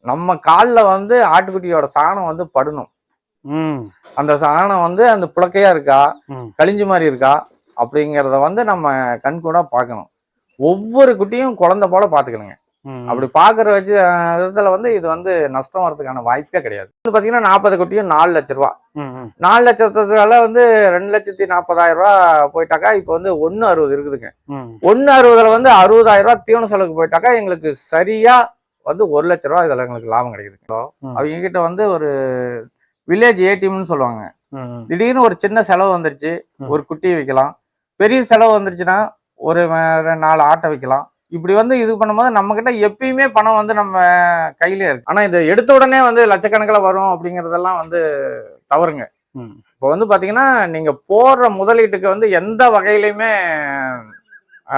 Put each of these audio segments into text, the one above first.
நம்ம கால்ல வந்து ஆட்டுக்குட்டியோட சாணம் வந்து படணும். அந்த சாணம் வந்து அந்த புழக்கையா இருக்கா, கழிஞ்சு மாதிரி இருக்கா அப்படிங்கிறத வந்து நம்ம கண்கூடா பார்க்கணும். ஒவ்வொரு குட்டியும் குழந்தை போல பார்த்துக்கணுங்க. அப்படி பார்க்குற வச்சு விதத்துல வந்து இது வந்து நஷ்டம் வர்றதுக்கான வாய்ப்பே கிடையாது. வந்து பார்த்தீங்கன்னா 40 குட்டியும் 4 லட்ச ரூபா. 4 லட்சத்துல வந்து 2,40,000 போயிட்டாக்கா இப்போ வந்து 1,60 இருக்குதுங்க. 1,60 வந்து 60,000 ரூபா தீவன செலவுக்கு போயிட்டாக்கா எங்களுக்கு சரியா வந்து 1 லட்ச ரூபா இதுல எங்களுக்கு லாபம் கிடைக்குது. அவங்க கிட்ட வந்து ஒரு வில்லேஜ் ஏடிஎம்னு சொல்லுவாங்க. திடீர்னு ஒரு சின்ன செலவு வந்துருச்சு, ஒரு குட்டியை வைக்கலாம். பெரிய செலவு வந்துருச்சுன்னா ஒரு 4 ஆட்டை வைக்கலாம். இப்படி வந்து இது பண்ணும்போது நம்ம கிட்ட எப்பயுமே பணம் வந்து நம்ம கையிலே இருக்கு. ஆனா இதை எடுத்த உடனே வந்து லட்சக்கணக்கில் வரும் அப்படிங்கறதெல்லாம் வந்து தவறுங்க. இப்போ வந்து பாத்தீங்கன்னா நீங்க போடுற முதலீட்டுக்கு வந்து எந்த வகையிலுமே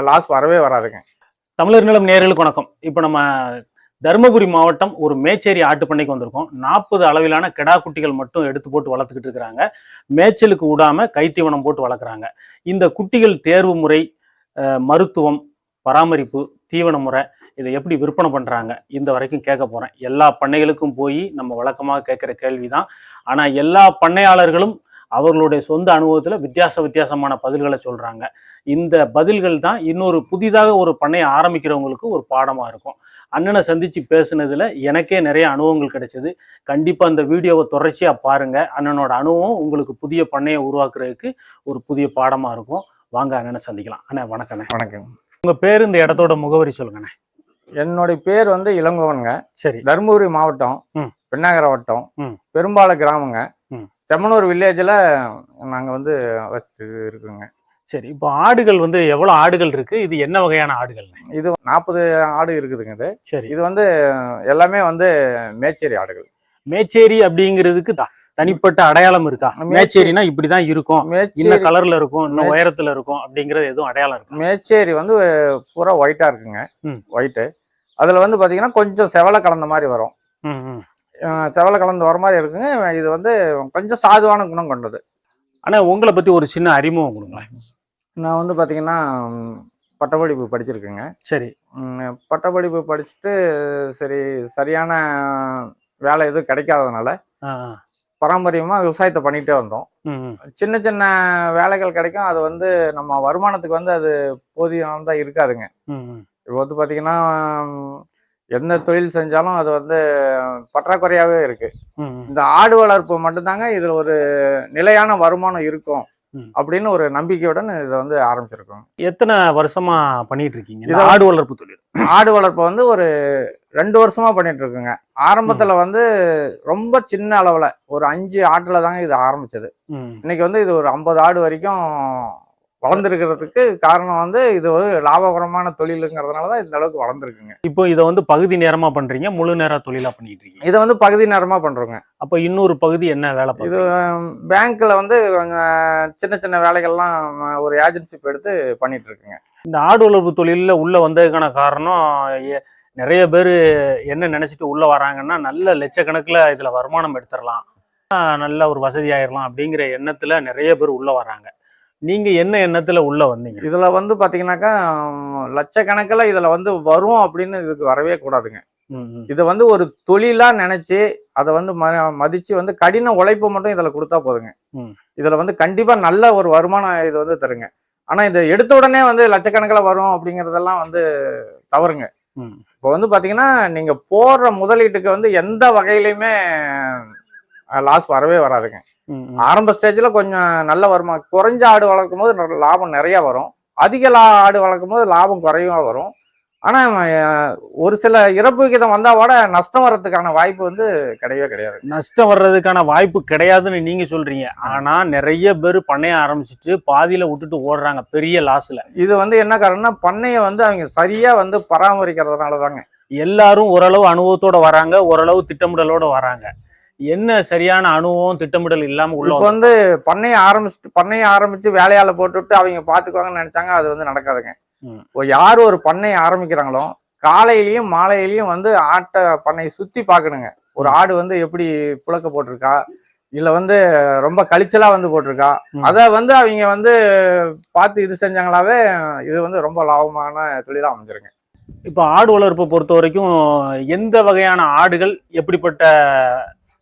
லாஸ் வரவே வராதுங்க. தமிழர் நிலம் நேயர்களுக்கு வணக்கம். இப்போ நம்ம தருமபுரி மாவட்டம் ஒரு மேச்சேரி ஆட்டு பண்ணைக்கு வந்திருக்கோம். 40 அளவிலான கிடா குட்டிகள் மட்டும் எடுத்து போட்டு வளர்த்துக்கிட்டு இருக்கிறாங்க. மேய்ச்சலுக்கு விடாம கைத்தீவனம் போட்டு வளர்க்குறாங்க. இந்த குட்டிகள் தேர்வு முறை, மருத்துவம், பராமரிப்பு, தீவன முறை, இதை எப்படி விற்பனை பண்றாங்க இந்த வரைக்கும் கேட்க போறேன். எல்லா பண்ணைகளுக்கும் போய் நம்ம வழக்கமாக கேட்குற கேள்விதான். ஆனா எல்லா பண்ணையாளர்களும் அவர்களுடைய சொந்த அனுபவத்துல வித்தியாசமான பதில்களை சொல்றாங்க. இந்த பதில்கள் தான் இன்னொரு புதிதாக ஒரு பண்ணையை ஆரம்பிக்கிறவங்களுக்கு ஒரு பாடமா இருக்கும். அண்ணனை சந்திச்சு பேசுனதுல எனக்கே நிறைய அனுபவங்கள் கிடைச்சது. கண்டிப்பா இந்த வீடியோவை தொடர்ச்சியா பாருங்க. அண்ணனோட அனுபவம் உங்களுக்கு புதிய பண்ணையை உருவாக்குறதுக்கு ஒரு புதிய பாடமா இருக்கும். வாங்க அண்ணனை சந்திக்கலாம். அண்ணா வணக்கண்ணே. வணக்கம். உங்க பேரு, இந்த இடத்தோட முகவரி சொல்லுங்கண்ணே. என்னுடைய பேர் வந்து இளங்கோவனுங்க. சரி. தருமபுரி மாவட்டம், பெண்ணாகர வட்டம், பெரும்பால கிராமங்க, செம்மனூர் வில்லேஜில் நாங்கள் வந்து வசித்து இருக்குங்க. சரி, இப்போ ஆடுகள் வந்து எவ்வளோ ஆடுகள் இருக்கு? இது என்ன வகையான ஆடுகள்? இது 40 ஆடு இருக்குதுங்க. இது சரி. இது வந்து எல்லாமே வந்து மேச்சேரி ஆடுகள். மேச்சேரி அப்படிங்கிறதுக்கு தனிப்பட்ட அடையாளம் இருக்கா? மேச்சேரினா இப்படிதான் இருக்கும், இந்த கலர்ல இருக்கும், இன்னும் உயரத்துல இருக்கும் அப்படிங்கறது எதுவும் அடையாளம் இருக்கு? மேச்சேரி வந்து பூரா ஒயிட்டா இருக்குங்க. ஒயிட்டு. அதுல வந்து பாத்தீங்கன்னா கொஞ்சம் செவலை கலந்த மாதிரி வரும். செவலை கலந்து வர மாதிரி இருக்குங்க. இது வந்து கொஞ்சம் சாதுவான குணம் கொண்டது. ஆனா உங்களை பத்தி ஒரு சின்ன அறிமுகம் கொடுங்களேன். நான் வந்து பாத்தீங்கன்னா பட்டப்படிப்பு படிச்சிருக்கேங்க. சரி. பட்டப்படிப்பு படிச்சுட்டு சரி சரியான வேலை எதுவும் கிடைக்காததுனால பாரம்பரியமா விவசாயத்தை பண்ணிட்டே வந்தோம். சின்ன சின்ன வேலைகள் கிடைக்கும். அது வந்து நம்ம வருமானத்துக்கு வந்து அது போதியதான் இருக்காதுங்க. இப்போ வந்து பாத்தீங்கன்னா எந்த தொழில் செஞ்சாலும் அது வந்து பற்றாக்குறையாவே இருக்கு. இந்த ஆடு வளர்ப்பு மட்டும்தாங்க இதுல ஒரு நிலையான வருமானம் இருக்கும் அப்படின்னு ஒரு நம்பிக்கையுடன் இதை வந்து ஆரம்பிச்சிருக்கோம். எத்தனை வருஷமா பண்ணிட்டு இருக்கீங்க இது ஆடு வளர்ப்பு தொழில்? ஆடு வளர்ப்பு வந்து ஒரு 2 வருஷமா பண்ணிட்டு இருக்குங்க. ஆரம்பத்துல வந்து ரொம்ப சின்ன அளவுல ஒரு 5 ஆட்டுல தாங்க இது ஆரம்பிச்சது. இன்னைக்கு வந்து இது ஒரு 50 ஆடு வரைக்கும் வளர்ந்துருக்கிறதுக்கு காரணம் வந்து இது ஒரு லாபகரமான தொழிலுங்கிறதுனாலதான் இந்த அளவுக்கு வளர்ந்துருக்குங்க. இப்போ இதை வந்து பகுதி நேரமா பண்றீங்க, முழு நேர தொழிலா பண்ணிட்டு இருக்கீங்க? இதை வந்து பகுதி நேரமா பண்றோங்க. அப்ப இன்னொரு பகுதி என்ன வேலை? இது பேங்க்ல வந்து சின்ன சின்ன வேலைகள்லாம் ஒரு ஏஜென்சிப் எடுத்து பண்ணிட்டு இருக்குங்க. இந்த ஆடு வளர்ப்பு தொழில உள்ள வந்ததுக்கான காரணம், நிறைய பேர் என்ன நினைச்சிட்டு உள்ள வராங்கன்னா, நல்ல லட்சக்கணக்கில் இதுல வருமானம் எடுத்துடலாம், நல்ல ஒரு வசதி ஆயிடலாம் அப்படிங்கிற எண்ணத்துல நிறைய பேர் உள்ள வராங்க. நீங்க என்ன எண்ணத்துல உள்ள வந்தீங்க? இதுல வந்து பாத்தீங்கன்னாக்கா லட்சக்கணக்கில் இதுல வந்து வரும் அப்படின்னு இதுக்கு வரவே கூடாதுங்க. இதை வந்து ஒரு தொழிலா நினைச்சு அதை வந்து மதிச்சு வந்து கடின உழைப்பு மட்டும் இதுல கொடுத்தா போதுங்க. இதுல வந்து கண்டிப்பா நல்ல ஒரு வருமானம் இது வந்து தருங்க. ஆனா இதை எடுத்த உடனே வந்து லட்சக்கணக்கில் வரும் அப்படிங்கறதெல்லாம் வந்து தவறுங்க. இப்போ வந்து பாத்தீங்கன்னா நீங்க போடுற முதலீட்டுக்கு வந்து எந்த வகையிலுமே லாஸ் வரவே வராதுங்க. ஆரம்ப ஸ்டேஜ்ல கொஞ்சம் நல்ல வருமானம், குறைஞ்ச ஆடு வளர்க்கும் போது லாபம் நிறைய வரும், அதிக ஆடு வளர்க்கும் போது லாபம் குறைவா வரும். ஆனா ஒரு சில இறப்பு விகிதம் வந்தா கூட நஷ்டம் வர்றதுக்கான வாய்ப்பு வந்து கிடையவே கிடையாது. நஷ்டம் வர்றதுக்கான வாய்ப்பு கிடையாதுன்னு நீங்க சொல்றீங்க. ஆனா நிறைய பேர் பண்ணைய ஆரம்பிச்சுட்டு பாதியில விட்டுட்டு ஓடுறாங்க பெரிய லாஸ்ல. இது வந்து என்ன காரணம்னா பண்ணைய வந்து அவங்க சரியா வந்து பராமரிக்கிறதுனாலதாங்க. எல்லாரும் ஓரளவு அனுபவத்தோட வராங்க, ஓரளவு திட்டமிடலோட வராங்க. என்ன சரியான அனுபவம் திட்டமிடல் இல்லாம உள்ள வந்து பண்ணைய ஆரம்பிச்சு வேலையால போட்டுவிட்டு அவங்க பாத்துக்குவாங்கன்னு நினைச்சாங்க, அது வந்து நடக்காதுங்க. யாரு ஒரு பண்ணையை ஆரம்பிக்கிறாங்களோ காலையிலயும் மாலையிலயும் வந்து ஆட்டை பண்ணையை சுத்தி பாக்கணுங்க. ஒரு ஆடு வந்து எப்படி புழக்க போட்டிருக்கா, இல்ல வந்து ரொம்ப கழிச்சலா வந்து போட்டிருக்கா, அத வந்து அவங்க வந்து பார்த்து இது செஞ்சாங்களாவே இது வந்து ரொம்ப லாபமான தொழிலா அமைஞ்சிருங்க. இப்போ ஆடு வளர்ப்பை பொறுத்த வரைக்கும் எந்த வகையான ஆடுகள் எப்படிப்பட்ட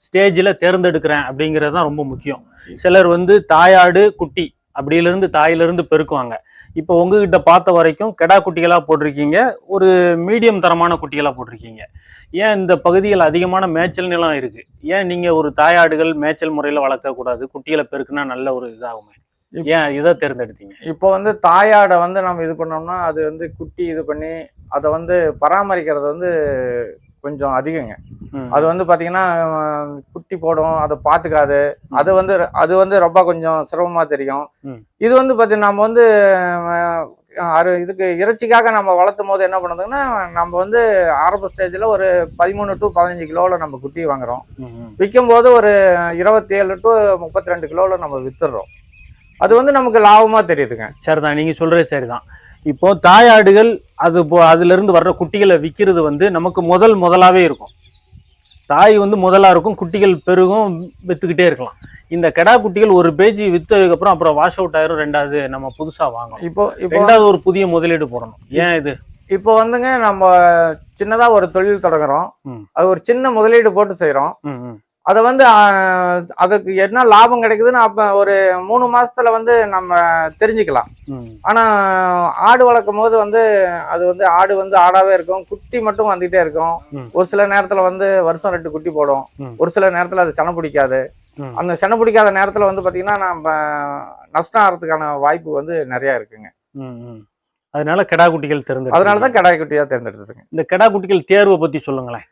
ஸ்டேஜில் தேர்ந்தெடுக்கிறேன் அப்படிங்கிறது தான் ரொம்ப முக்கியம். சிலர் வந்து தாயாடு குட்டி அப்படியிலிருந்து தாயிலிருந்து பெருக்குவாங்க. இப்போ உங்ககிட்ட பார்த்த வரைக்கும் கெடா குட்டிகளாக போட்டிருக்கீங்க, ஒரு மீடியம் தரமான குட்டிகளாக போட்டிருக்கீங்க. ஏன் இந்த பகுதியில் அதிகமான மேய்ச்சல் நிலம் இருக்கு, ஏன் நீங்க ஒரு தாயாடுகள் மேய்ச்சல் முறையில் வளர்க்கக்கூடாது, குட்டிகளை பெருக்குனா நல்ல ஒரு இதாகுமே, ஏன் இதை தேர்ந்தெடுத்தீங்க? இப்போ வந்து தாயாடை வந்து நம்ம இது பண்ணோம்னா அது வந்து குட்டி இது பண்ணி அதை வந்து பராமரிக்கிறது வந்து கொஞ்சம் அதிகங்க. அது வந்து பாத்தீங்கன்னா குட்டி போடும், அதை பாத்துக்காது, அது வந்து ரொம்ப கொஞ்சம் சிரமமா தெரியும். இது வந்து பாத்தீங்கன்னா நம்ம வந்து இதுக்கு இறைச்சிக்காக நம்ம வளர்த்தும் போது என்ன பண்ணுதுங்கன்னா, நம்ம வந்து ஆரம்ப ஸ்டேஜ்ல ஒரு 13 to 15 கிலோல நம்ம குட்டி வாங்குறோம். விற்கும் போது ஒரு 27 to 32 கிலோல நம்ம வித்துடுறோம். அது வந்து நமக்கு லாபமா தெரியுதுங்க. சரிதான், நீங்க சொல்றது சரிதான். இப்போ தாயாடுகள் அதுல இருந்து வர்ற குட்டிகளை விற்கிறது வந்து நமக்கு முதலாவே இருக்கும். தாய் வந்து முதலா இருக்கும், குட்டிகள் பெருகும், வித்துக்கிட்டே இருக்கலாம். இந்த கெடா குட்டிகள் ஒரு பேஜ் வித்ததுக்கு அப்புறம் வாஷ் அவுட் ஆயிரும், ரெண்டாவது நம்ம புதுசா வாங்கணும், இப்போ ரெண்டாவது ஒரு புதிய முதலீடு போடணும். ஏன் இது? இப்போ வந்துங்க நம்ம சின்னதா ஒரு தொழில் தொடங்குறோம், அது ஒரு சின்ன முதலீடு போட்டு செய்யறோம். அதை வந்து அதுக்கு என்ன லாபம் கிடைக்குதுன்னு அப்ப ஒரு 3 மாசத்துல வந்து நம்ம தெரிஞ்சுக்கலாம். ஆனா ஆடு வளர்க்கும் போது வந்து அது வந்து ஆடு வந்து ஆடாவே இருக்கும், குட்டி மட்டும் வந்துட்டே இருக்கும். ஒரு சில நேரத்துல வந்து வருஷம் 2 குட்டி போடும், ஒரு சில நேரத்துல அது செனை பிடிக்காது. அந்த செனை பிடிக்காத நேரத்துல வந்து பாத்தீங்கன்னா நம்ம நஷ்டம் ஆகிறதுக்கான வாய்ப்பு வந்து நிறைய இருக்குங்க. அதனால கெடா குட்டிகள் அதனாலதான் கெடா குட்டியா தேர்ந்தெடுத்துருங்க. இந்த கெடா குட்டிகள் தேர்வை பத்தி சொல்லுங்களேன்.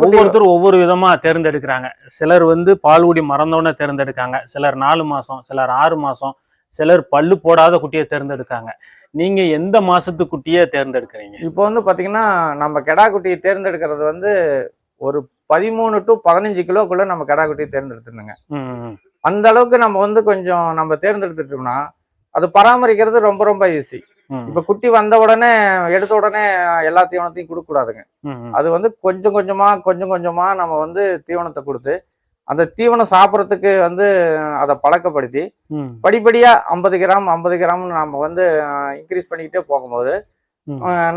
ஒவ்வொருத்தரும் ஒவ்வொரு விதமா தேர்ந்தெடுக்கிறாங்க. சிலர் வந்து பால்குடி மறந்தோன்னு தேர்ந்தெடுக்காங்க, சிலர் 4 மாசம், சிலர் 6 மாசம், சிலர் பல்லு போடாத குட்டியை தேர்ந்தெடுக்காங்க. நீங்க எந்த மாசத்து குட்டியை தேர்ந்தெடுக்கிறீங்க? இப்போ வந்து பாத்தீங்கன்னா நம்ம கெடா குட்டியை தேர்ந்தெடுக்கிறது வந்து ஒரு 13 to 15 கிலோக்குள்ள நம்ம கெடா குட்டியை தேர்ந்தெடுத்துருங்க. அந்த அளவுக்கு நம்ம வந்து கொஞ்சம் நம்ம தேர்ந்தெடுத்துட்டோம்னா அது பராமரிக்கிறது ரொம்ப ரொம்ப ஈஸி. இப்ப குட்டி வந்த உடனே எடுத்த உடனே எல்லா தீவனத்தையும் கொடுக்க கூடாதுங்க. அது வந்து கொஞ்சம் கொஞ்சமா நம்ம வந்து தீவனத்தை கொடுத்து அந்த தீவனம் சாப்பிட்றதுக்கு வந்து அதை பழக்கப்படுத்தி படிப்படியா 50 கிராம் நம்ம வந்து இன்க்ரீஸ் பண்ணிக்கிட்டே போகும்போது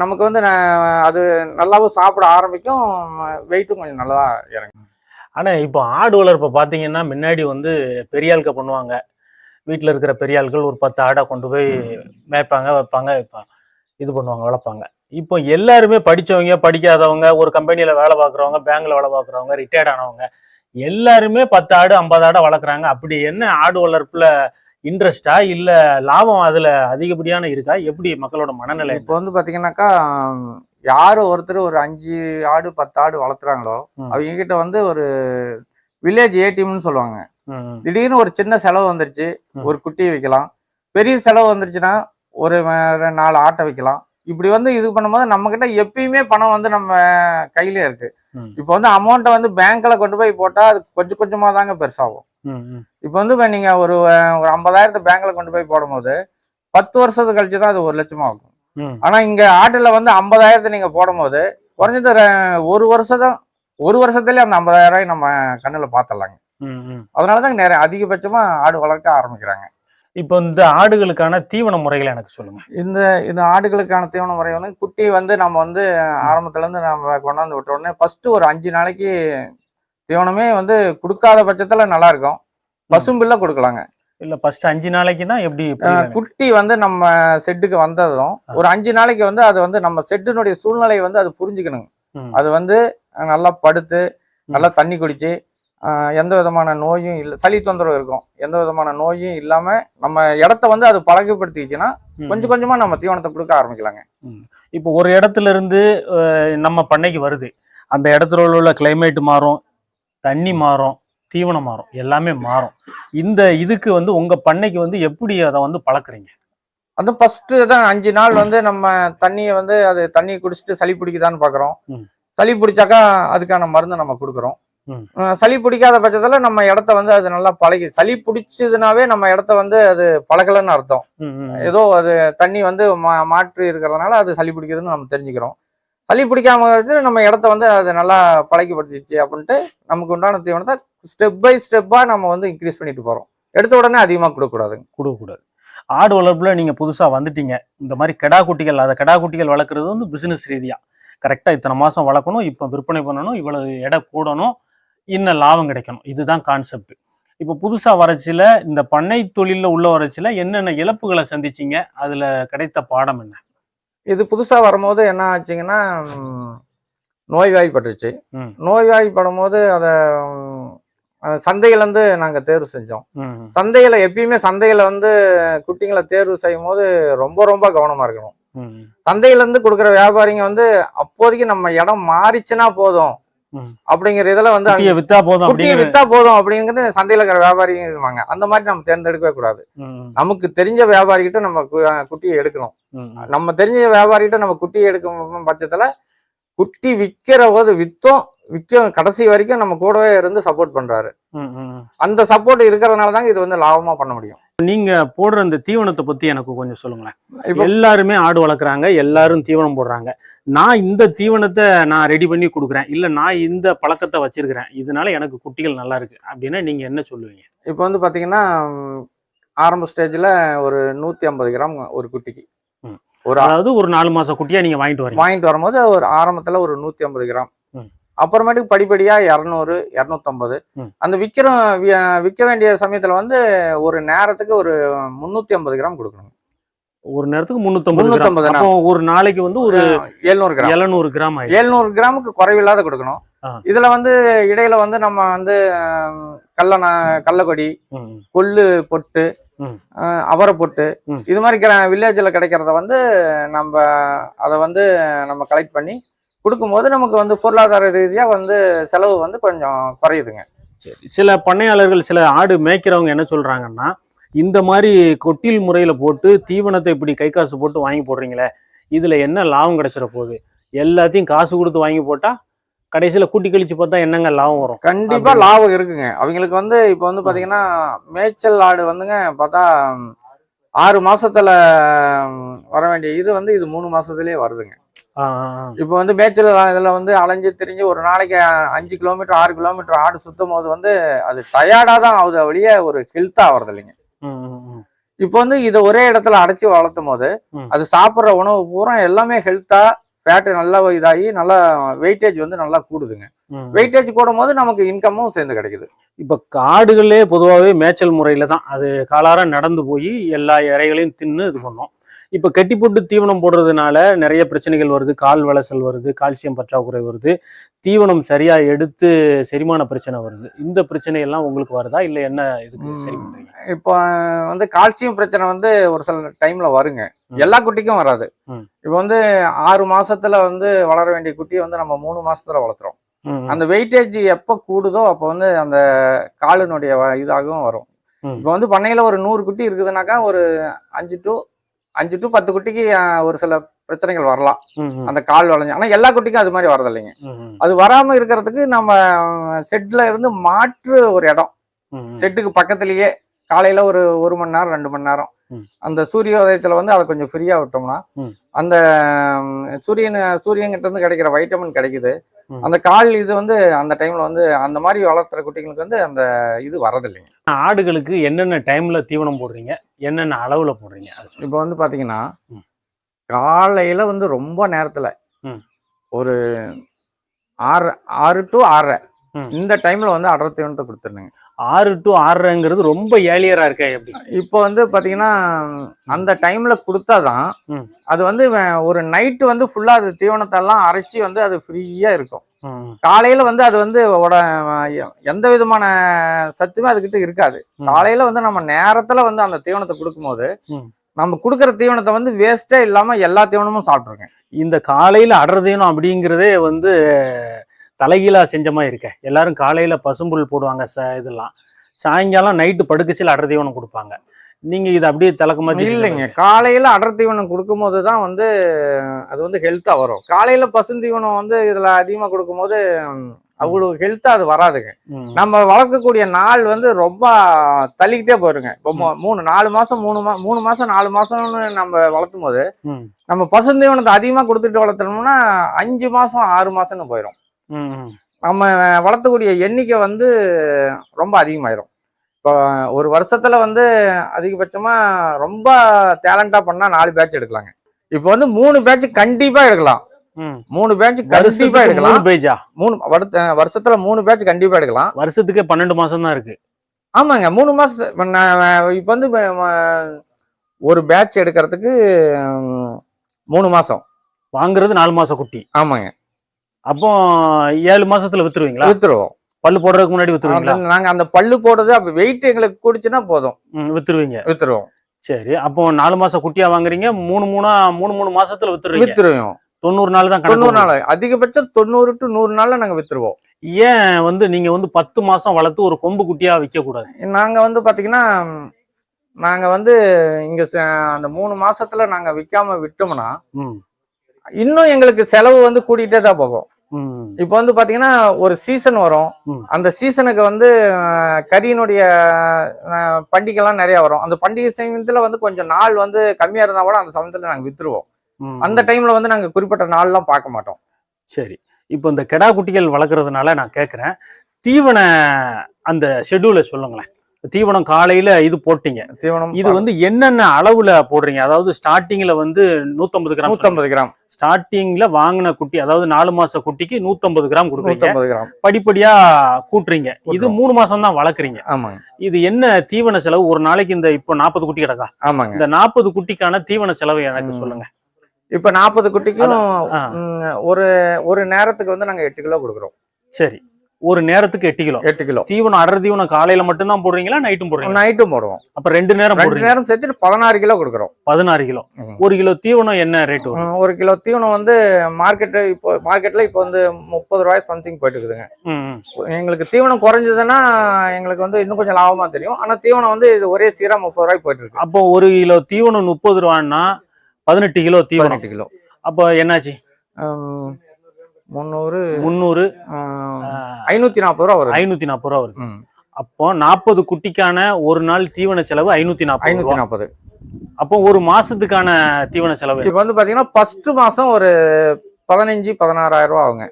நமக்கு வந்து அது நல்லாவும் சாப்பிட ஆரம்பிக்கும், வெயிட்டும் கொஞ்சம் நல்லா இறங்கும். ஆனா இப்போ ஆடு வளர்ப்பை பாத்தீங்கன்னா முன்னாடி வந்து பெரியாளுக்க பண்ணுவாங்க, வீட்டில் இருக்கிற பெரியாள்கள் ஒரு 10 ஆடை கொண்டு போய் மேய்ப்பாங்க, வைப்பாங்க, இது பண்ணுவாங்க, வளர்ப்பாங்க. இப்போ எல்லாருமே படித்தவங்க, படிக்காதவங்க, ஒரு கம்பெனியில் வேலை பார்க்குறவங்க, பேங்க்ல வேலை பார்க்குறவங்க, ரிட்டையர்ட் ஆனவங்க எல்லாருமே 10 ஆடு 50 ஆடை வளர்க்குறாங்க. அப்படி என்ன ஆடு வளர்ப்புல இன்ட்ரெஸ்டா இல்ல லாபம் அதுல அதிகப்படியான இருக்கா? எப்படி மக்களோட மனநிலை? இப்போ வந்து பாத்தீங்கன்னாக்கா யாரு ஒருத்தர் ஒரு 5 ஆடு 10 ஆடு வளர்த்துறாங்களோ அவங்க கிட்ட வந்து ஒரு வில்லேஜ் ஏடிஎம்னு சொல்லுவாங்க. திடீர்னு ஒரு சின்ன செலவு வந்துருச்சு, ஒரு குட்டி வைக்கலாம். பெரிய செலவு வந்துருச்சுன்னா ஒரு 4 ஆட்டை வைக்கலாம். இப்படி வந்து இது பண்ணும்போது நம்ம கிட்ட எப்பயுமே பணம் வந்து நம்ம கையில இருக்கு. இப்போ வந்து அமௌண்ட்டை வந்து பேங்க்ல கொண்டு போய் போட்டா அது கொஞ்சம் கொஞ்சமா தாங்க பெருசாகும். இப்போ வந்து நீங்க ஒரு 50,000 பேங்க்ல கொண்டு போய் போடும் போது 10 வருஷத்துக்கு கழிச்சுதான் அது 1 லட்சமா ஆகும். ஆனா இங்க ஆட்டுல வந்து 50,000 நீங்க போடும் போது குறைஞ்சது ஒரு வருஷத்துலயே அந்த 50,000 நம்ம கண்ணுல பாத்திரலாங்க. அதனாலதான் நிறைய அதிகபட்சமா ஆடு வளர்க்க ஆரம்பிக்கிறாங்க. இப்போ இந்த ஆடுகளுக்கான தீவன முறைகளை எனக்கு சொல்லுங்க. இந்த ஆடுகளுக்கான தீவன முறை வந்து குட்டி வந்து நம்ம வந்து ஆரம்பத்துல இருந்து நம்ம கொண்டாந்து விட்ட உடனே ஃபர்ஸ்ட் ஒரு 5 நாளைக்கு தீவனமே வந்து கொடுக்காத பட்சத்துல நல்லா இருக்கும், பசும்பில்ல கொடுக்கலாங்க. இல்ல ஃபர்ஸ்ட் 5 நாளைக்குன்னா எப்படி? குட்டி வந்து நம்ம செட்டுக்கு வந்ததும் ஒரு 5 நாளைக்கு வந்து அது வந்து நம்ம செட்டினுடைய சூழ்நிலையை வந்து அது புரிஞ்சுக்கணுங்க. அது வந்து நல்லா படுத்து நல்லா தண்ணி குடிச்சு எந்த விதமான நோயும் இல்லை, சளி தொந்தரவு இருக்கும், எந்த விதமான நோயும் இல்லாம நம்ம இடத்த வந்து அது பழக்கப்படுத்திச்சுன்னா கொஞ்சம் கொஞ்சமா நம்ம தீவனத்தை கொடுக்க ஆரம்பிக்கலாங்க. இப்போ ஒரு இடத்துல இருந்து நம்ம பண்ணைக்கு வருது, அந்த இடத்துல உள்ள கிளைமேட் மாறும், தண்ணி மாறும், தீவனம் மாறும், எல்லாமே மாறும். இதுக்கு வந்து உங்க பண்ணைக்கு வந்து எப்படி அதை வந்து பழக்குறீங்க? அது ஃபர்ஸ்ட் தான் 5 நாள் வந்து நம்ம தண்ணியை வந்து அது தண்ணி குடிச்சிட்டு சளி பிடிக்குதான்னு பாக்குறோம். சளி பிடிச்சாக்கா அதுக்கான மருந்து நம்ம கொடுக்குறோம். சளி பிடிக்காத பட்சத்துல நம்ம இடத்த வந்து அது நல்லா பழகி, சளி பிடிச்சதுனாவே நம்ம இடத்த வந்து அது பழகலன்னு அர்த்தம். ஏதோ அது தண்ணி வந்து மாற்றி இருக்கிறதுனால அது சளி பிடிக்குதுன்னு நம்ம தெரிஞ்சுக்கிறோம். சளி பிடிக்காம நம்ம இடத்த வந்து அது நல்லா பழக்கப்படுத்திச்சு அப்படின்ட்டு நமக்கு உண்டான தீவனத்தை ஸ்டெப் பை ஸ்டெப்பா நம்ம வந்து இன்க்ரீஸ் பண்ணிட்டு போறோம். எடுத்த உடனே அதிகமா கொடுக்கக்கூடாது. ஆடு வளர்ப்புல நீங்க புதுசா வந்துட்டீங்க, இந்த மாதிரி கெடா குட்டிகள், அதை கெடா குட்டிகள் வளர்க்குறது வந்து பிசினஸ் ரீதியா கரெக்டா இத்தனை மாசம் வளர்க்கணும், இப்போ விற்பனை பண்ணணும், இவ்வளவு எடை கூடணும், இன்னும் லாபம் கிடைக்கணும், இதுதான் கான்செப்ட். இப்போ புதுசா வரச்சில இந்த பண்ணை தொழில உள்ள வரச்சில என்னென்ன இழப்புகளை சந்திச்சீங்க, அதுல கிடைத்த பாடம் என்ன? இது புதுசா வரும்போது என்ன ஆச்சுங்கன்னா, நோய்வாய்ப்பட்டுருச்சு. நோய்வாய்ப்படும் போது அதை சந்தையில இருந்து நாங்க தேர்வு செஞ்சோம். சந்தையில எப்பயுமே சந்தையில வந்து குட்டிங்களை தேர்வு செய்யும் போது ரொம்ப ரொம்ப கவனமா இருக்கணும். சந்தையில இருந்து கொடுக்குற வியாபாரிங்க வந்து அப்போதைக்கு நம்ம இடம் மாறிச்சுன்னா போதும் அப்படிங்கிற இதுல வந்து குட்டியை வித்தா போதும் அப்படிங்கிறது சந்தையில இருக்கிற வியாபாரிங்க இருப்பாங்க. அந்த மாதிரி நம்ம தேர்ந்தெடுக்கவே கூடாது. நமக்கு தெரிஞ்ச வியாபாரிகிட்ட நம்ம குட்டியை எடுக்கணும். நம்ம தெரிஞ்ச வியாபாரிகிட்ட நம்ம குட்டியை எடுக்கும் பட்சத்துல குட்டி விற்கிற போது விற்கும் கடைசி வரைக்கும் நம்ம கூடவே இருந்து சப்போர்ட் பண்றாரு. அந்த சப்போர்ட் இருக்கிறதுனால தாங்க இது வந்து லாபமா பண்ண முடியும். நீங்க போடுற இந்த தீவனத்தை பத்தி எனக்கு கொஞ்சம் சொல்லுங்களேன். எல்லாருமே ஆடு வளர்க்குறாங்க, எல்லாரும் தீவனம் போடுறாங்க. நான் இந்த தீவனத்தை நான் ரெடி பண்ணி கொடுக்குறேன், இல்ல நான் இந்த பழக்கத்தை வச்சிருக்கிறேன், இதனால எனக்கு குட்டிகள் நல்லா இருக்கு அப்படின்னா நீங்க என்ன சொல்லுவீங்க? இப்போ வந்து பாத்தீங்கன்னா ஆரம்ப ஸ்டேஜ்ல ஒரு 150 கிராம் ஒரு குட்டிக்கு, அதாவது ஒரு 4 மாச குட்டியா நீங்க வாங்கிட்டு வரும்போது ஒரு ஆரம்பத்துல ஒரு 150 கிராம், அப்புறமேட்டுக்கு படிப்படியா 200 250 அந்த விற்க வேண்டிய சமயத்துல வந்து ஒரு நேரத்துக்கு ஒரு 350 கிராம் கொடுக்கணும். ஒரு நேரத்துக்கு 350 ஒரு நாளைக்கு வந்து ஒரு 700 கிராம் 700 கிராமுக்கு குறைவில்லாத கொடுக்கணும். இதுல வந்து இடையில வந்து நம்ம வந்து கள்ளக்கொடி, கொள்ளு பொட்டு, அவரை பொட்டு, இது மாதிரி வில்லேஜ்ல கிடைக்கிறத வந்து நம்ம அதை வந்து நம்ம கலெக்ட் பண்ணி கொடுக்கும்போது நமக்கு வந்து பொருளாதார ரீதியா வந்து செலவு வந்து கொஞ்சம் குறையுதுங்க. சரி, சில பண்ணையாளர்கள், சில ஆடு மேய்க்கிறவங்க என்ன சொல்றாங்கன்னா, இந்த மாதிரி கொட்டில் முறையில போட்டு தீவனத்தை இப்படி கை காசு போட்டு வாங்கி போடுறீங்களே, இதுல என்ன லாபம் கிடைச்சிட போகுது, எல்லாத்தையும் காசு கொடுத்து வாங்கி போட்டா கடைசியில கூட்டி கழிச்சு பார்த்தா என்னங்க லாபம் வரும்? கண்டிப்பா லாபம் இருக்குங்க. அவங்களுக்கு வந்து இப்போ வந்து பாத்தீங்கன்னா மேய்ச்சல் ஆடு வந்துங்க பார்த்தா 6 மாசத்துல வர வேண்டிய இது வந்து இது 3 மாசத்துலயே வருதுங்க. இப்போ வந்து மேய்ச்சல் இதுல வந்து அலைஞ்சு திரிஞ்சு ஒரு நாளைக்கு 5 கிலோமீட்டர் 6 கிலோமீட்டர் ஆடு சுத்தும் போது வந்து அது டயர்டா தான் ஆகுது, வழியே ஒரு ஹெல்த்தா ஆகுறது இல்லைங்க. இப்போ வந்து இதை ஒரே இடத்துல அடைச்சி வளர்த்தும் போது அது சாப்பிட்ற உணவு பூரா எல்லாமே ஹெல்த்தா, ஃபேட்டு நல்லா இதாகி நல்லா வெயிட்டேஜ் வந்து நல்லா கூடுதுங்க. வெயிட்டேஜ் கூடும் போது நமக்கு இன்கமும் சேர்ந்து கிடைக்குது. இப்போ காடுகளே பொதுவாகவே மேய்ச்சல் முறையில தான் அது காலார நடந்து போய் எல்லா இறைகளையும் தின்னு இது பண்ணோம். இப்போ கட்டி போட்டு தீவனம் போடுறதுனால நிறைய பிரச்சனைகள் வருது, கால் வளசல் வருது, கால்சியம் பற்றாக்குறை வருது, தீவனம் சரியா எடுத்து செரிமான பிரச்சனை வருது. இந்த பிரச்சனை எல்லாம் உங்களுக்கு வருதா, இல்லை என்ன இதுக்கு சரி பண்றீங்க? இப்போ வந்து கால்சியம் பிரச்சனை வந்து ஒரு சில டைம்ல வருங்க, எல்லா குட்டிக்கும் வராது. இப்போ வந்து 6 மாசத்துல வந்து வளர வேண்டிய குட்டியை வந்து நம்ம 3 மாசத்துல வளர்த்துறோம். அந்த வெயிட்டேஜ் எப்ப கூடுதோ அப்போ வந்து அந்த காலினுடைய இதாகவும் வரும். இப்போ வந்து பண்ணையில ஒரு 100 குட்டி இருக்குதுனாக்கா ஒரு 5 to 10 குட்டிக்கு ஒரு சில பிரச்சனைகள் வரலாம், அந்த கால் வளைஞ்சு. ஆனா எல்லா குட்டிக்கும் அது மாதிரி வரது இல்லைங்க. அது வராம இருக்கிறதுக்கு நம்ம செட்ல இருந்து மாற்று ஒரு இடம், செட்டுக்கு பக்கத்திலேயே காலையில ஒரு 1 மணி நேரம் 2 மணி நேரம் அந்த சூரியோதயத்துல வந்து அதை கொஞ்சம் ஃப்ரீயா விட்டோம்னா அந்த சூரியன்கிட்ட இருந்து கிடைக்கிற வைட்டமின் கிடைக்குது. அந்த கால் இது வந்து அந்த டைம்ல வந்து அந்த மாதிரி வளர்த்துற குட்டிகளுக்கு வந்து அந்த இது வரதில்லைங்க. ஆடுகளுக்கு என்னென்ன டைம்ல தீவனம் போடுறீங்க, என்னென்ன அளவுல போடுறீங்க? இப்போ வந்து பாத்தீங்கன்னா காலையில வந்து ரொம்ப நேரத்துல ஒரு 6 to 6:30 இந்த டைம்ல வந்து அடர் தீவனத்தை கொடுத்துருங்க. 6 to 6:30ங்கிறது ரொம்ப ஏர்லியரா இருக்கே எப்படி? இப்போ வந்து பாத்தீங்கன்னா அந்த டைம்ல கொடுத்தாதான் அது வந்து ஒரு நைட்டு வந்து ஃபுல்லா அது தீவனத்தை எல்லாம் அரைச்சி வந்து அது ஃப்ரீயா இருக்கும். காலையில வந்து அது வந்து எந்த விதமான சத்துமே அதுகிட்ட இருக்காது. காலையில வந்து நம்ம நேரத்துல வந்து அந்த தீவனத்தை கொடுக்கும்போது நம்ம கொடுக்குற தீவனத்தை வந்து வேஸ்டே இல்லாம எல்லா தீவனமும் சாப்பிட்ருக்கேன். இந்த காலையில அடர் தீவனம் அப்படிங்கிறதே வந்து தலைகீழா செஞ்சமா இருக்க. எல்லாரும் காலையில பசும்புல் போடுவாங்க, இதெல்லாம் சாயங்காலம் நைட்டு படுக்கச்சில் அடர் தீவனம் கொடுப்பாங்க. நீங்க இது அப்படியே தலக்கமா இல்லைங்க. காலையில அடர் தீவனம் கொடுக்கும் போது தான் வந்து அது வந்து ஹெல்த்தா வரும். காலையில பசுந்தீவனம் வந்து இதுல அதிகமா கொடுக்கும் போது அவ்வளவு ஹெல்த்தா அது வராதுங்க. நம்ம வளர்க்கக்கூடிய நாள் வந்து ரொம்ப தள்ளிக்கிட்டே போயிருங்க. இப்போ 4 மாசம் 3 மாசம் 4 மாசம்னு நம்ம வளர்த்தும் போது நம்ம பசுந்தீவனத்தை அதிகமா கொடுத்துட்டு வளர்த்தோம்னா 5 மாசம் 6 மாசம்னு போயிடும். நம்ம வளர்த்தக்கூடிய எண்ணிக்கை வந்து ரொம்ப அதிகமாயிரும். இப்போ ஒரு வருஷத்துல வந்து அதிகபட்சமா ரொம்ப டேலண்டா பண்ணா 4 பேட்ச் எடுக்கலாங்க. இப்போ வந்து 3 பேட்ச் கண்டிப்பா எடுக்கலாம். 3 பேட்ச் கண்டிப்பா எடுக்கலாம். 3 பேஜா? 3 வருஷத்துல 3 பேட்ச் கண்டிப்பா எடுக்கலாம். வருஷத்துக்கு 12 மாசம் தான் இருக்கு. ஆமாங்க. 3 மாசத்து இப்ப வந்து ஒரு பேட்ச் எடுக்கிறதுக்கு 3 மாசம். வாங்குறது 4 மாச குட்டி. ஆமாங்க. அப்போ 7 மாசத்துல வித்துருவீங்களா? வித்துருவோம். பல்லு போடுறதுக்கு முன்னாடி வித்துருவீங்களா? நாங்க அந்த பல்லு போடுறது அப்ப வெயிட் எங்களுக்கு கூடுச்சுன்னா போதும். வித்துருவீங்க. வித்துருவோம். சரி. அப்போ 4 மாச குட்டியா வாங்குறீங்க. 3 மாசத்துல வித்துருவீங்க. வித்துருவோம். 90 நாள் தான் கணக்கு. 90 நாள். அதிகபட்சம் 90 to 100 நாள்ல நாங்க வித்துருவோம். ஏன் வந்து நீங்க வந்து 10 மாசம் வளர்த்து ஒரு கொம்பு குட்டியா விற்க கூடாது? நாங்க வந்து பாத்தீங்கன்னா, நாங்க வந்து இங்க அந்த 3 மாசத்துல நாங்க விக்காம விட்டோம்னா இன்னும் எங்களுக்கு செலவு வந்து கூட்டிகிட்டே தான் போகும். இப்ப வந்து பாத்தீங்கன்னா ஒரு சீசன் வரும். அந்த சீசனுக்கு வந்து கறியினுடைய பண்டிகை எல்லாம் நிறைய வரும். அந்த பண்டிகை சமயத்துல வந்து கொஞ்சம் நாள் வந்து கம்மியா இருந்தா கூட அந்த சமயத்துல நாங்க வித்துருவோம். அந்த டைம்ல வந்து நாங்க குறிப்பிட்ட நாள் எல்லாம் பார்க்க மாட்டோம். சரி. இப்போ இந்த கெடா குட்டிகள் வளர்க்கறதுனால நான் கேட்கிறேன், தீவன அந்த ஷெட்யூல சொல்லுங்களேன். தீவனம் காலையில இது போட்டீங்க. தீவனம் இது வந்து என்னென்ன அளவுல போடுறீங்க? அதாவது ஸ்டார்டிங்ல வந்து 150 கிராம். 150 கிராம் ஸ்டார்டிங்ல வாங்கின குட்டி, அதாவது 4 மாச குட்டிக்கு 150 கிராம் கொடுக்குறீங்க. 150 கிராம் படிப்படியா கூட்டுறீங்க. இது 3 மாசம் தான் வளர்க்குறீங்க. ஆமாங்க. இது என்ன தீவன செலவு ஒரு நாளைக்கு? இந்த இப்போ 40 குட்டி கிடக்கா? ஆமாங்க. இந்த 40 குட்டிக்கான தீவன செலவு எனக்கு சொல்லுங்க. இப்ப 40 குட்டிக்கும் ஒரு நேரத்துக்கு வந்து நாங்க 8 கிலோ கொடுக்குறோம். சரி. ஒரு நேரத்துக்கு 8 கிலோ. 8 கிலோ தீவனம். அரை தீவனம் காலையில மட்டும் தான் போடுறீங்களா, நைட்டும் போடுறீங்க? நைட்டும் போடுவோம். அப்ப 2 நேரம் போடுறீங்க. 2 நேரம் சேர்த்து 16 கிலோ கொடுக்குறோம். 16 கிலோ. 1 கிலோ தீவனம் என்ன ரேட் வரும்? 1 கிலோ தீவனம் வந்து மார்க்கெட்ல இப்போ வந்து 30 ரூபாய் சம்திங் போயிட்டு இருக்குதுங்க. எங்களுக்கு தீவனம் குறைஞ்சதுன்னா எங்களுக்கு வந்து இன்னும் கொஞ்சம் லாபமா தெரியும். ஆனா தீவனம் வந்து இது ஒரே சீரா 30 ரூபாய் போயிட்டு இருக்கு. அப்போ 1 கிலோ தீவனம் 30 ரூபான்னா 18 கிலோ தீவனம். 18 கிலோ. அப்போ என்னாச்சு? 300 540 ரூபா வரும். 540 ரூபா வருது. அப்போ 40 குட்டிக்கான ஒரு நாள் தீவன செலவு 540. அப்போ ஒரு மாசத்துக்கான தீவன செலவு இப்ப வந்து பாத்தீங்கன்னா ஃபர்ஸ்ட் மாசம் ஒரு 15-16,000 ரூபா ஆகுங்க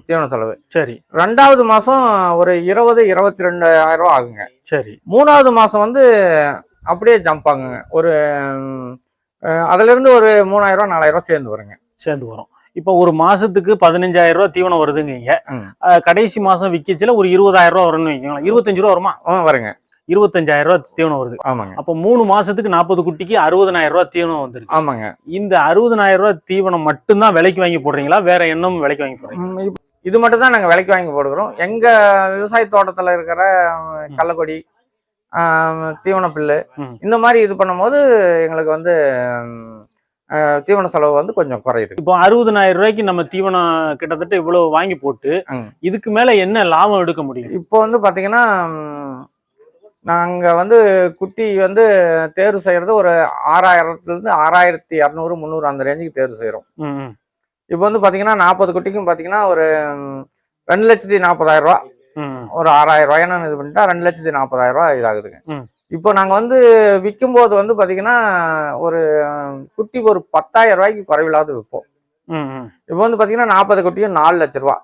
தீவன செலவு. சரி. 2வது மாசம் ஒரு 20-22,000 ரூபா ஆகுங்க. சரி. 3வது மாசம் வந்து அப்படியே ஜம்ப் ஆகுங்க. ஒரு அதுல இருந்து ஒரு 3,000 4,000 ரூபா சேர்ந்து வரும். இப்போ ஒரு மாசத்துக்கு 15,000 ரூபா தீவனம் வருதுங்க. கடைசி மாசம் விக்கச்சுல ஒரு 20,000 ரூபா வரும்னு வைக்கீங்களா? 25 ரூபா வருமா? வருங்க. 25,000 ரூபா தீவனம் வருது. ஆமாங்க. அப்போ 3 மாசத்துக்கு 40 குட்டிக்கு 60,000 ரூபா தீவனம் வந்துருக்கு. ஆமாங்க. இந்த 60,000 ரூபா தீவனம் மட்டும்தான் விலைக்கு வாங்கி போடுறீங்களா, வேற என்னும் விலைக்கு வாங்கி போடுறீங்க? இது மட்டும் தான் நாங்க விலைக்கு வாங்கி போடுகிறோம். எங்க விவசாய தோட்டத்துல இருக்கிற கள்ளக்கொடி, தீவன பில்லு இந்த மாதிரி இது பண்ணும்போது எங்களுக்கு வந்து தீவன செலவு வந்து கொஞ்சம் குறையுது. இப்போ 60,000 ரூபாய்க்கு நம்ம தீவனம் கிட்டத்தட்ட இவ்வளவு வாங்கி போட்டு இதுக்கு மேல என்ன லாபம் எடுக்க முடியும்? இப்போ வந்து பாத்தீங்கன்னா நாங்க வந்து குட்டி வந்து தேர்வு செய்யறது ஒரு 6,000ல இருந்து 6,200 300 அந்த ரேஞ்சுக்கு தேர்வு செய்யறோம். இப்போ வந்து பாத்தீங்கன்னா 40 குட்டிக்கும் பாத்தீங்கன்னா ஒரு 2,40,000 ரூபா, ஒரு 6,000 ரூபாய்னு இது பண்ணிட்டா 2,40,000 ரூபாய் இதாகுதுங்க. இப்போ நாங்க வந்து விற்கும் போது வந்து பாத்தீங்கன்னா ஒரு குட்டி ஒரு 10,000 ரூபாய்க்கு குறைவில்லாத விற்போம். இப்போ வந்து பாத்தீங்கன்னா 40 குட்டியும் 4 லட்சம் ரூபா.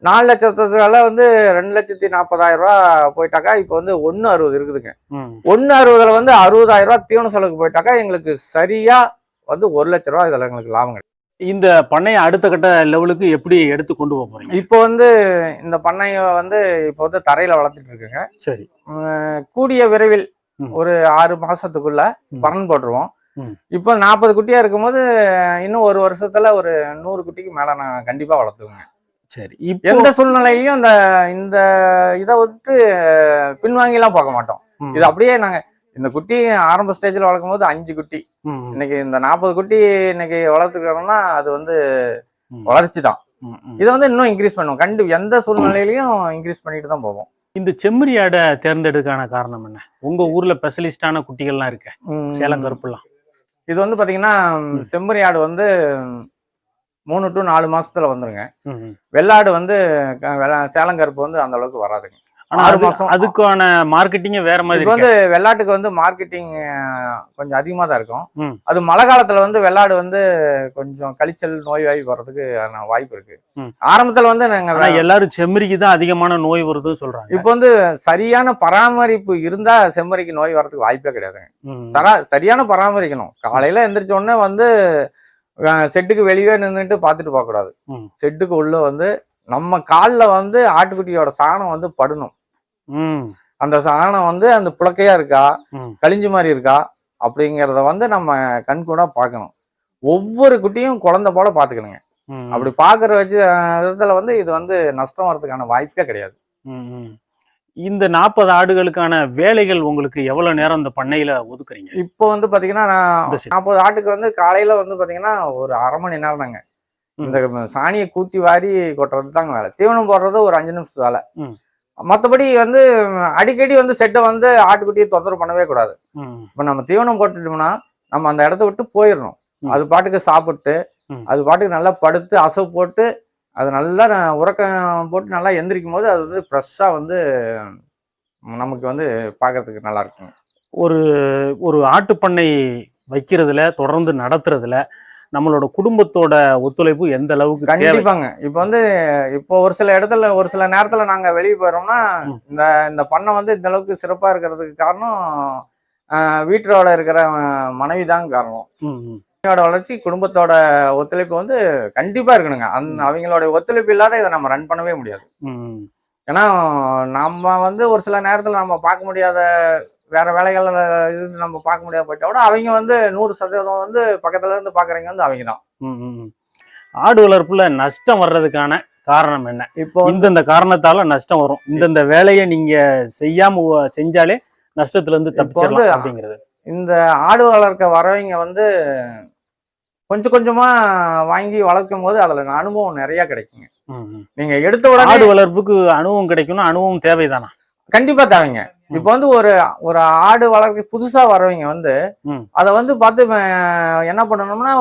4 லட்சத்துல வந்து 2,40,000 ரூபா போயிட்டாக்கா இப்போ வந்து 1,60 இருக்குதுங்க. 1,60ல வந்து 60,000 ரூபா தீவன செலவுக்கு போயிட்டாக்கா எங்களுக்கு சரியா வந்து 1 லட்சம் ரூபா இதுல எங்களுக்கு லாபம் கிடைக்கும். இந்த பண்ணையை அடுத்த கட்ட லெவலுக்கு எப்படி எடுத்து கொண்டு போக போறீங்க? இப்போ வந்து இந்த பண்ணையை வந்து இப்போ வந்து தரையில வளர்த்துட்டு இருக்குங்க. சரி. கூடிய விரைவில் ஒரு 6 மாசத்துக்குள்ள பலன் போட்டுருவோம். இப்போ 40 குட்டியா இருக்கும்போது இன்னும் ஒரு வருஷத்துல ஒரு 100 குட்டிக்கு மேல நான் கண்டிப்பா வளர்த்துவேங்க. சரி. எந்த சூழ்நிலையிலையும் இந்த இதை விட்டு பின்வாங்கி எல்லாம் பார்க்க மாட்டோம். இது அப்படியே நாங்க இந்த குட்டி ஆரம்ப ஸ்டேஜ்ல வளர்க்கும் போது 5 குட்டி, இன்னைக்கு இந்த 40 குட்டி இன்னைக்கு வளர்த்துக்கிறோம்னா அது வந்து வளர்ச்சி தான். இதை வந்து இன்னும் இன்க்ரீஸ் பண்ணுவோம். எந்த சூழ்நிலையிலையும் இன்க்ரீஸ் பண்ணிட்டு தான் போவோம். இந்த செம்மறி ஆடை தேர்ந்தெடுக்கான காரணம் என்ன? உங்க ஊர்ல ஸ்பெஷலிஸ்டான குட்டிகள்லாம் இருக்கு, சேலம் கருப்புலாம். இது வந்து பாத்தீங்கன்னா செம்மறி ஆடு வந்து 3 to 4 மாசத்துல வந்துருங்க. வெள்ளாடு வந்து சேலம் கருப்பு வந்து அந்த அளவுக்கு வராதுங்க. ஆனா 6 மாசம். அதுக்கான மார்க்கெட்டிங்கே வேற மாதிரி இப்போ வந்து வெள்ளாட்டுக்கு வந்து மார்க்கெட்டிங் கொஞ்சம் அதிகமா தான் இருக்கும். ம். அது மழை காலத்துல வந்து வெள்ளாடு வந்து கொஞ்சம் கழிச்சல் நோய்வாய் வர்றதுக்கு வாய்ப்பு இருக்கு. ம். ஆரம்பத்துல வந்து நாங்க ஆனா எல்லாரும் செம்மறிக்கு தான் அதிகமான நோய் வருதுன்னு சொல்றாங்க. இப்போ வந்து சரியான பராமரிப்பு இருந்தா செம்மறிக்கு நோய் வர்றதுக்கு வாய்ப்பே கிடையாதுங்க. சரியான பராமரிக்கணும். காலையில எந்திரிச்ச உடனே வந்து செட்டுக்கு வெளியே நின்றுட்டு பார்த்துட்டு போக கூடாது. செட்டுக்கு உள்ள வந்து நம்ம கால்ல வந்து ஆட்டுக்குட்டியோட சாணம் வந்து படணும். அந்த சாணம் வந்து அந்த புழக்கையா இருக்கா, கழிஞ்சு மாதிரி இருக்கா அப்படிங்கிறத வந்து நம்ம கண்கூடா பார்க்கணும். ஒவ்வொரு குட்டியும் குழந்தை போல பாத்துக்கணுங்க. அப்படி பாக்குற விதத்துல வந்து இது வந்து நஷ்டம் வர்றதுக்கான வாய்ப்பே கிடையாது. இந்த 40 ஆடுகளுக்கான வேலைகள் உங்களுக்கு எவ்வளவு நேரம் இந்த பண்ணையில ஒதுக்குறீங்க? இப்போ வந்து பாத்தீங்கன்னா 40 ஆட்டுக்கு வந்து காலையில வந்து பாத்தீங்கன்னா ஒரு 1/2 மணி நேரம் தாங்க. இந்த சாணியை கூட்டி வாரி கொட்டுறது தாங்க வேலை. தீவனம் போடுறது ஒரு 5 நிமிஷத்து வேலை. மற்றபடி வந்து அடிக்கடி வந்து செட்டை வந்து ஆட்டுக்குட்டியை தொந்தரவு பண்ணவே கூடாது. இப்ப நம்ம தீவனம் போட்டுட்டோம்னா நம்ம அந்த இடத்த விட்டு போயிடணும். அது பாட்டுக்கு சாப்பிட்டு அது பாட்டுக்கு நல்லா படுத்து அசவு போட்டு அது நல்லா உறக்கம் போட்டு நல்லா எந்திரிக்கும் போது அது வந்து ஃப்ரெஷ்ஷா வந்து நமக்கு வந்து பார்க்கறதுக்கு நல்லா இருக்கும். ஒரு ஒரு ஆட்டுப்பண்ணை வைக்கிறதுல தொடர்ந்து நடத்துறதுல நம்மளோட குடும்பத்தோட ஒத்துழைப்பு எந்த அளவுக்கு? கண்டிப்பாங்க. இப்ப வந்து இப்போ ஒரு சில இடத்துல ஒரு சில நேரத்துல நாங்க வெளியே போயிடுறோம்னா இந்த பண்ணை வந்து இந்த அளவுக்கு சிறப்பா இருக்கிறதுக்கு காரணம் வீட்டோட இருக்கிற மனைவி தான் காரணம். வளர்ச்சி குடும்பத்தோட ஒத்துழைப்பு வந்து கண்டிப்பா இருக்கணுங்க. அவங்களோட ஒத்துழைப்பு இல்லாத இதை நம்ம ரன் பண்ணவே முடியாது. ஏன்னா நம்ம வந்து ஒரு சில நேரத்துல நம்ம பார்க்க முடியாத வேற வேலைகள் இருந்து நம்ம பார்க்க முடியாத போயிட்டா கூட அவங்க வந்து 100% வந்து பக்கத்துல இருந்து பாக்குறவங்க வந்து அவங்க தான். ஆடு வளர்ப்புல நஷ்டம் வர்றதுக்கான காரணம் என்ன? இப்போ இந்த காரணத்தால நஷ்டம் வரும், இந்த வேலையை நீங்க செஞ்சாலே நஷ்டத்துல இருந்து தப்பிச்சிடலாம் அப்படிங்கிறது. இந்த ஆடு வளர்க்க வரவங்க வந்து கொஞ்சம் கொஞ்சமா வாங்கி வளர்க்கும் போது அதுல அனுபவம் நிறைய கிடைக்குங்க. நீங்க எடுத்த உடனே ஆடு வளர்ப்புக்கு அனுபவம் கிடைக்கணும், அனுபவம் தேவைதானா? கண்டிப்பா தேவைங்க. இப்ப வந்து ஒரு ஆடு வளர்க்க புதுசா வரவங்க வந்து அத வந்து பார்த்து என்ன பண்ணணும்னா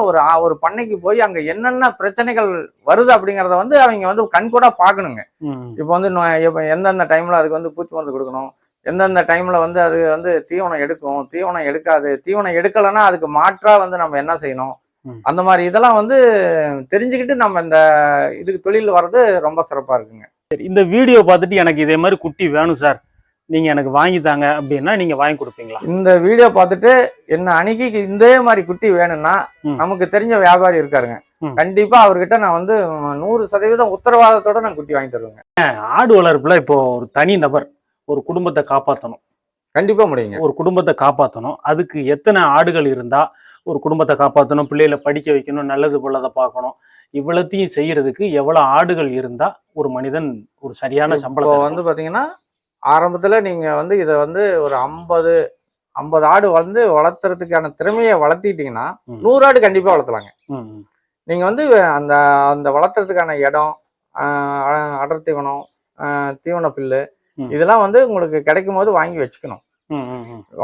ஒரு பண்ணைக்கு போய் அங்க என்னென்ன பிரச்சனைகள் வருது அப்படிங்கறத வந்து அவங்க வந்து கண்கூடா பாக்கணுங்க. இப்ப வந்து எந்தெந்த டைம்ல அதுக்கு வந்து பூச்சி மருந்து கொடுக்கணும், எந்தெந்த டைம்ல வந்து அது வந்து தீவனம் எடுக்கும், தீவனம் எடுக்காது, தீவனம் எடுக்கலைன்னா அதுக்கு மாற்றா வந்து நம்ம என்ன செய்யணும், அந்த மாதிரி இதெல்லாம் வந்து தெரிஞ்சுக்கிட்டு நம்ம இந்த இதுக்கு தொழில் வர்றது ரொம்ப சிறப்பா இருக்குங்க. இந்த வீடியோ பார்த்துட்டு எனக்கு இதே மாதிரி குட்டி வேணும் சார், நீங்க எனக்கு வாங்கி தாங்க அப்படின்னா நீங்க வாங்கி கொடுப்பீங்களா? இந்த வீடியோ பார்த்துட்டு என்ன அன்னைக்கு இதே மாதிரி குட்டி வேணும்னா நமக்கு தெரிஞ்ச வியாபாரி இருக்காருங்க, கண்டிப்பா அவர்கிட்ட நான் வந்து 100% உத்தரவாதத்தோட நான் குட்டி வாங்கி தருவேங்க. ஆடு வளர்ப்புல இப்போ ஒரு தனி நபர் ஒரு குடும்பத்தை காப்பாற்றணும், கண்டிப்பா முடியுங்க. ஒரு குடும்பத்தை காப்பாற்றணும், அதுக்கு எத்தனை ஆடுகள் இருந்தா ஒரு குடும்பத்தை காப்பாற்றணும், பிள்ளைகளை படிக்க வைக்கணும், நல்லது போலதை பார்க்கணும், இவ்வளத்தையும் செய்யறதுக்கு எவ்வளவு ஆடுகள் இருந்தா ஒரு மனிதன் ஒரு சரியான சம்பளம் வந்து பாத்தீங்கன்னா ஆரம்பத்துல நீங்க வந்து இதை வந்து ஒரு 50 ஆடு வந்து வளர்த்துறதுக்கான திறமையை வளர்த்திட்டீங்கன்னா 100 ஆடு கண்டிப்பா வளர்த்தலாங்க. நீங்க வந்து அந்த அந்த வளர்த்துறதுக்கான இடம், அடர் தீவனம், தீவன பில்லு இதெல்லாம் வந்து உங்களுக்கு கிடைக்கும் போது வாங்கி வச்சுக்கணும்.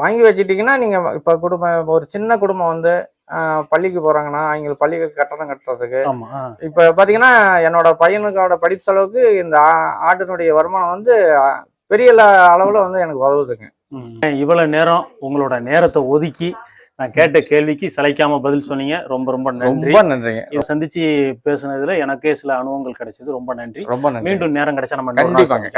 வாங்கி வச்சுட்டீங்கன்னா நீங்க இப்ப குடும்பம் ஒரு சின்ன குடும்பம் வந்து பள்ளிக்கு போறாங்கன்னா அவங்களுக்கு பள்ளிக்கு கட்டணம் கட்டுறதுக்கு இப்ப பாத்தீங்கன்னா என்னோட பையனுக்கோட படிப்பு செலவுக்கு இந்த ஆட்டினுடைய வருமானம் வந்து பெரிய அளவுல வந்து எனக்கு உதவுதுங்க. இவ்வளவு நேரம் உங்களோட நேரத்தை ஒதுக்கி நான் கேட்ட கேள்விக்கு சளைக்காம பதில் சொன்னீங்க, ரொம்ப ரொம்ப நன்றி. ரொம்ப நன்றிங்க. இதை சந்திச்சு பேசுனதுல எனக்கே சில அனுபவங்கள் கிடைச்சது, ரொம்ப நன்றி. ரொம்ப நன்றி. மீண்டும் நேரம் கிடைச்சா நம்ம கண்டிப்பாங்க.